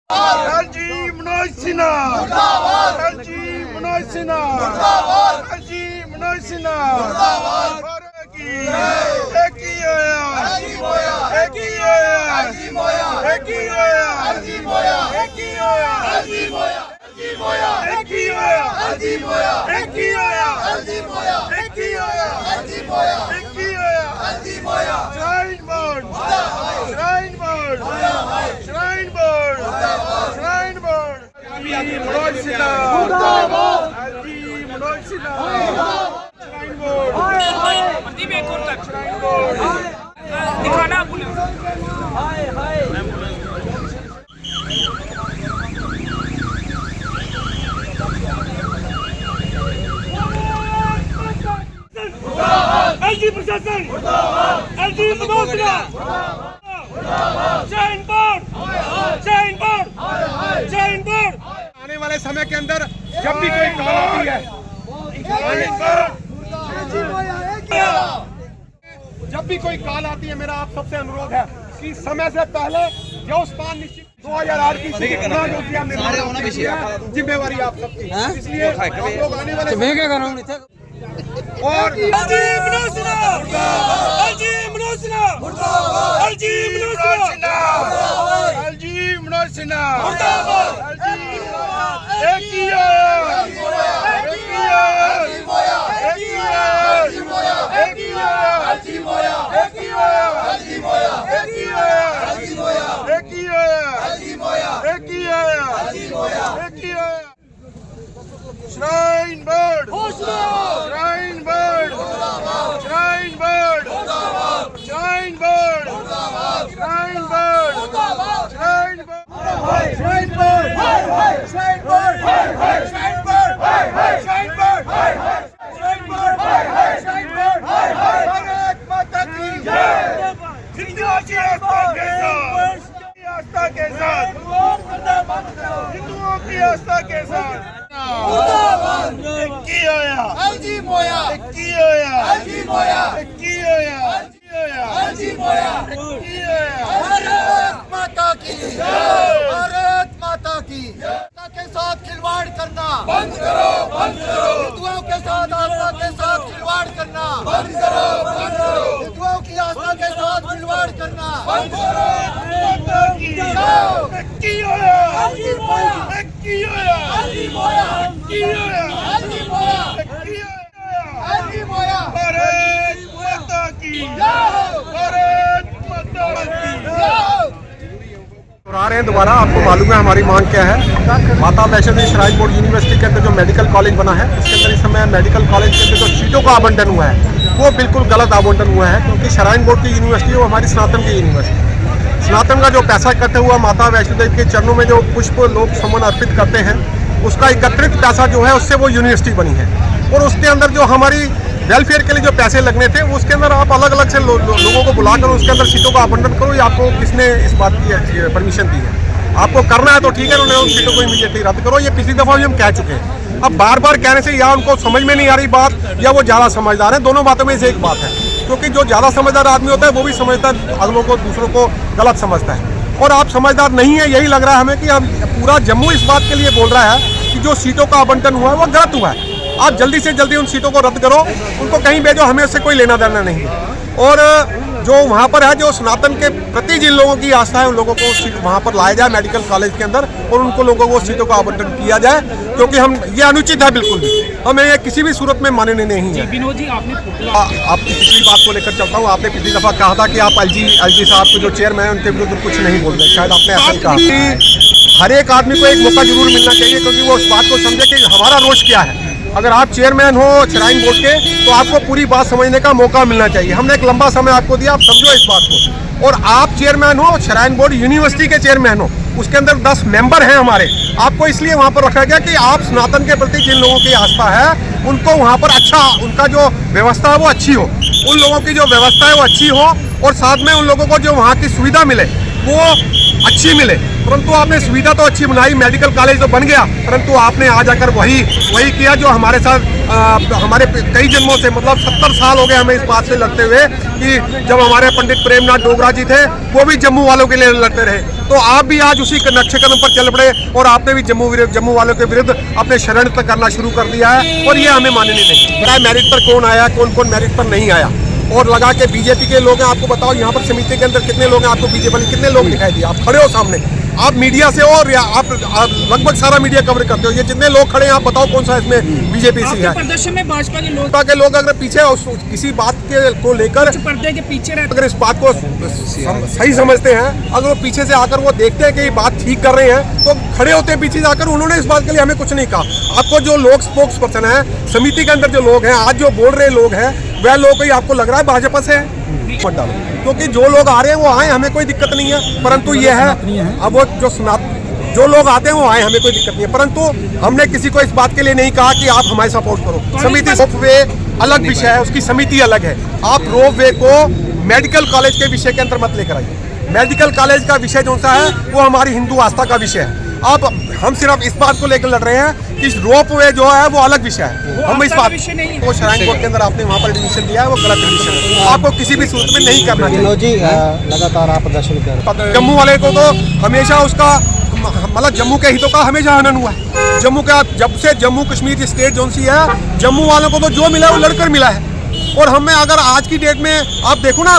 LG Manoj Sinha, LG Manoj Sinha, LG Manoj Sinha, एक ही होया, एक ही होया, एक ही होया, एक ही होया, एक ही होया, एक ही होया, एक ही होया, एक ही होया, एक ही होया, एक ही होया, shrine board, shrine board, shrine board, shrine board, Manoj Sinha, LG Manoj Sinha, shrine board, shrine board, दिखाना पुलिस LG प्रशासन, LG Manoj Sinha, shrine board, shrine board, shrine board. आने वाले समय के अंदर जब भी कोई कॉल आती है, जब भी कोई कॉल आती है, मेरा आप सबसे अनुरोध है कि समय से पहले जो स्थान निश्चित 2008 की जिम्मेवारी आप सबकी, इसलिए आप लोग आने वाले और LG Manoj Sinha, LG Manoj Sinha, LG Manoj Sinha, LG Manoj Sinha, एक ही होया, एक ही होया, एक ही होया, एक ही होया, एक ही होया, एक ही होया, एक ही होया, एक ही होया, एक ही होया, एक ही होया। Shrine board, shrine board, shrine board, shrine board, shrine board, shrine board, shrine board, shrine board, shrine board, shrine board, shrine board, shrine board, Bharat माता की जय। हिंदुओं की आस्था के साथ, हिंदुओं की आस्था के साथ, एक ही होया, LG मोया, एक ही होया, LG मोया, एक ही होया, LG मोया, एक ही होया। भारत माता की जय, भारत माता की आस्था के साथ खिलवाड़ करना बंद करो, बंद करो। हिंदुओं के साथ आस्था के साथ खिलवाड़ करना बंद करो, बंद करो। हिंदुओं की आस्था के साथ खिलवाड़ करना बंद करो। माता की जय, एक ही होया, LG मोया, एक ही होया, LG मोया, एक ही होया, LG मोया, एक ही होया, LG मोया। भारत माता की जय, भारत माता की जय। आ रहे हैं दोबारा। आपको मालूम है हमारी मांग क्या है। माता Vaishno Devi shrine board university के अंदर जो मेडिकल कॉलेज बना है, उसके अंदर इस समय मेडिकल कॉलेज के अंदर जो सीटों का आवंटन हुआ है वो बिल्कुल गलत आवंटन हुआ है, क्योंकि श्राइन बोर्ड की यूनिवर्सिटी वो हमारी सनातन की यूनिवर्सिटी। सनातन का जो पैसा इकट्ठा हुआ माता वैष्णो देवी के चरणों में जो पुष्प लोग समन अर्पित करते हैं, उसका एकत्रित पैसा जो है उससे वो यूनिवर्सिटी बनी है। और उसके अंदर जो हमारी वेलफेयर के लिए जो पैसे लगने थे, उसके अंदर आप अलग अलग से लोगों को बुलाकर उसके अंदर सीटों का आवंटन करो। ये आपको किसने इस बात की परमिशन दी है? आपको करना है तो ठीक है, उन्होंने उन सीटों को इमीडिएटली रद्द करो। ये पिछली दफ़ा भी हम कह चुके हैं। अब बार बार कहने से या उनको समझ में नहीं आ रही बात, या वो ज़्यादा समझदार है। दोनों बातों में से एक बात है, क्योंकि जो ज़्यादा समझदार आदमी होता है वो भी समझदार आदमियों को, दूसरों को गलत समझता है। और आप समझदार नहीं है, यही लग रहा है हमें कि अब पूरा जम्मू इस बात के लिए बोल रहा है कि जो सीटों का आवंटन हुआ है वो गलत हुआ है। आप जल्दी से जल्दी उन सीटों को रद्द करो, उनको कहीं भेजो, हमें उससे कोई लेना देना नहीं है। और जो वहाँ पर है, जो सनातन के प्रति जिन लोगों की आस्था है, उन लोगों को वहाँ पर लाया जाए मेडिकल कॉलेज के अंदर, और उनको लोगों को सीटों का आवंटन किया जाए, क्योंकि हम ये अनुचित है बिल्कुल भी, हमें ये किसी भी सूरत में मानने नहीं है। विनोद जी, आपने आपकी पिछली बात को लेकर चलता हूँ। आपने पिछली दफ़ा कहा था कि आप एलजी साहब को जो चेयरमैन है उनके विरुद्ध कुछ नहीं बोल रहे, शायद आपने ऐसा कहा कि हर एक आदमी को एक मौका जरूर मिलना चाहिए, क्योंकि वो उस बात को समझे कि हमारा रोष क्या है। अगर आप चेयरमैन हो श्राइन बोर्ड के, तो आपको पूरी बात समझने का मौका मिलना चाहिए। हमने एक लंबा समय आपको दिया, आप समझो इस बात को। और आप चेयरमैन हो, श्राइन बोर्ड यूनिवर्सिटी के चेयरमैन हो, उसके अंदर 10 मेंबर हैं हमारे। आपको इसलिए वहाँ पर रखा गया कि आप सनातन के प्रति जिन लोगों की आस्था है, उनको वहाँ पर अच्छा, उनका जो व्यवस्था है वो अच्छी हो, उन लोगों की जो व्यवस्था है वो अच्छी हो, और साथ में उन लोगों को जो वहाँ की सुविधा मिले वो अच्छी मिले। परंतु आपने सुविधा तो अच्छी बनाई, मेडिकल कॉलेज तो बन गया, परंतु आपने आ जाकर वही किया जो हमारे साथ हमारे कई जन्मों से, मतलब 70 साल हो गए हमें इस बात से लड़ते हुए कि जब हमारे पंडित प्रेमनाथ डोगरा जी थे वो भी जम्मू वालों के लिए लड़ते रहे, तो आप भी आज उसी नक्शे कदम पर चल पड़े और आपने भी जम्मू वालों के विरुद्ध अपने षड्यंत्र करना शुरू कर दिया है। और ये हमें माननी नहीं। बड़ा मेरिट पर कौन आया, कौन कौन मेरिट पर नहीं आया, और लगा के बीजेपी के लोग हैं। आपको बताओ यहाँ पर समिति के अंदर कितने लोग हैं, आपको बीजेपी वाले कितने लोग दिखाई दिए? आप खड़े हो सामने, आप मीडिया से और आप लगभग सारा मीडिया कवर करते हो, ये जितने लोग खड़े हैं आप बताओ कौन सा इसमें बीजेपी से है? प्रदर्शन में भाजपा के लोग अगर पीछे किसी बात को लेकर पर्दे के पीछे अगर इस बात को सही समझते हैं, अगर वो पीछे से आकर वो देखते हैं कि ये बात ठीक कर रहे हैं, तो खड़े होते हैं पीछे जाकर। उन्होंने इस बात के लिए हमें कुछ नहीं कहा। आपको जो लोग स्पोक्स पर्सन है समिति के अंदर, जो लोग हैं आज जो बोल रहे लोग हैं, वह लोग ही आपको लग रहा है भाजपा से मत डालो, क्योंकि जो लोग आ रहे हैं वो आए, हमें कोई दिक्कत नहीं है। परंतु ये है अब वो जो लोग आते हैं वो आए, हमें कोई दिक्कत नहीं है। परंतु हमने किसी को इस बात के लिए नहीं कहा कि आप हमारे सपोर्ट करो। समिति रोपवे अलग विषय है, उसकी समिति अलग है। आप रोपवे को मेडिकल कॉलेज के विषय के अंदर मत लेकर आइए। मेडिकल कॉलेज का विषय जो सा है वो हमारी हिंदू आस्था का विषय है। हम सिर्फ इस बात को लेकर लड़ रहे हैं कि रोपवे जो है वो अलग विषय है। हम इस बात वो श्राइन बोर्ड के अंदर आपने वहाँ पर एडमिशन लिया है, वो गलत एडमिशन है। आपको किसी भी सूरत में नहीं करना चाहिए। लगातार आप प्रदर्शन कर जम्मू वाले को तो हमेशा उसका मतलब जम्मू के हितों का हमेशा हनन हुआ है। जम्मू का जब से जम्मू कश्मीर स्टेट जोन सी है, जम्मू वालों को तो जो मिला है वो लड़कर मिला है। और हमें अगर आज की डेट में आप देखो ना,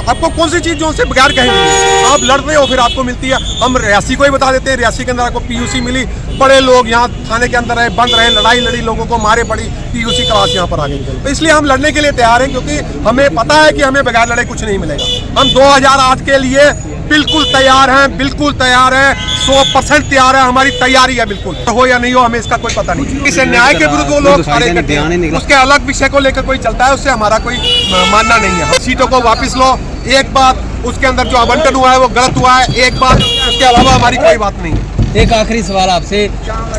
आपको कौन सी चीज जो उनसे बगैर कहेंगे, आप लड़ रहे हो फिर आपको मिलती है। हम रियासी को ही बता देते हैं, रियासी के अंदर आपको पीयूसी मिली, बड़े लोग यहाँ थाने के अंदर रहे, बंद रहे, लड़ाई लड़ी, लोगों को मारे पड़ी, पीयूसी क्लास यहाँ पर आ गई। तो इसलिए हम लड़ने के लिए तैयार हैं, क्योंकि हमें पता है कि हमें बगैर लड़े कुछ नहीं मिलेगा। हम 2008 के लिए बिल्कुल तैयार हैं, बिल्कुल तैयार है, 100% तैयार है। हमारी तैयारी है, बिल्कुल हो या नहीं हो हमें इसका कोई पता नहीं। इस अन्याय के विरुद्ध वो लोग खड़े करते हैं, उसके अलग विषय को लेकर कोई चलता है, उससे हमारा कोई मानना नहीं है। सीटों को वापस लो, एक बात, उसके अंदर जो आवंटन हुआ है वो गलत हुआ है, एक बात, उसके अलावा हमारी कोई बात नहीं है। एक आखिरी सवाल आपसे,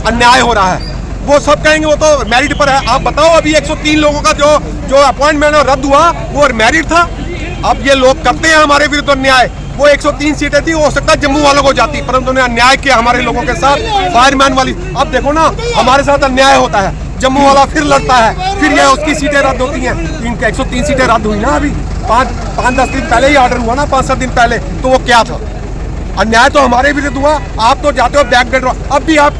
अन्याय हो रहा है वो सब कहेंगे वो तो मेरिट पर है। आप बताओ, अभी 103 लोगों का जो अपॉइंटमेंट रद्द हुआ वो मेरिट था। अब ये लोग करते हैं हमारे विरुद्ध अन्याय। वो 103 सीटें थी, हो सकता है जम्मू वालों को जाती, परंतु उन्होंने अन्याय किया हमारे लोगों के साथ। फायरमैन वाली, अब देखो ना, हमारे साथ अन्याय होता है, जम्मू वाला फिर लड़ता है, फिर यह उसकी सीटें रद्द होती हैं। इनके 103 सीटें रद्द हुई ना, अभी 5-10 दिन पहले ही ऑर्डर हुआ ना, 5-7 दिन पहले, तो वो क्या था? अन्याय तो हमारे विरुद्ध हुआ। आप तो जाते हो बैकडोर, अब भी आप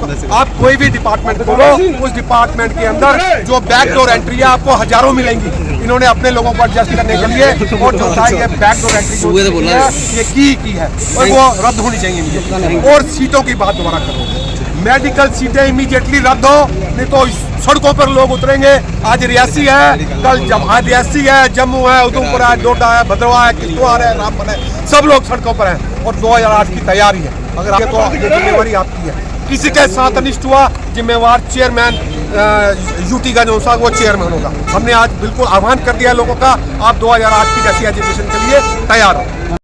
कोई भी डिपार्टमेंट खोलो, उस डिपार्टमेंट के अंदर जो बैकडोर एंट्री है आपको हजारों मिलेंगी। इन्होंने अपने लोगों को एडजस्ट करने के लिए और जो था ये बैकडोर एंट्री जो ये की है, और वो रद्द होनी चाहिए। और सीटों की बात दोबारा करो, मेडिकल सीटें इमीडिएटली रद्द हो, नहीं तो सड़कों पर लोग उतरेंगे। आज रियासी है, कल आज रियासी है, जम्मू है, उधमपुर है, डोडा है, भद्रवाह है, किश्तवाड़ है, रामबन है, सब लोग सड़कों पर हैं। और 2008 की तैयारी है, अगर आगे तो ये जिम्मेवारी आपकी है। किसी के साथ अनिष्ट हुआ, जिम्मेवार चेयरमैन यूटी का जो सा वो चेयरमैन होगा। हमने आज बिल्कुल आह्वान कर दिया लोगों का, आप 2008 की जैसी एजुकेशन के लिए तैयार हो।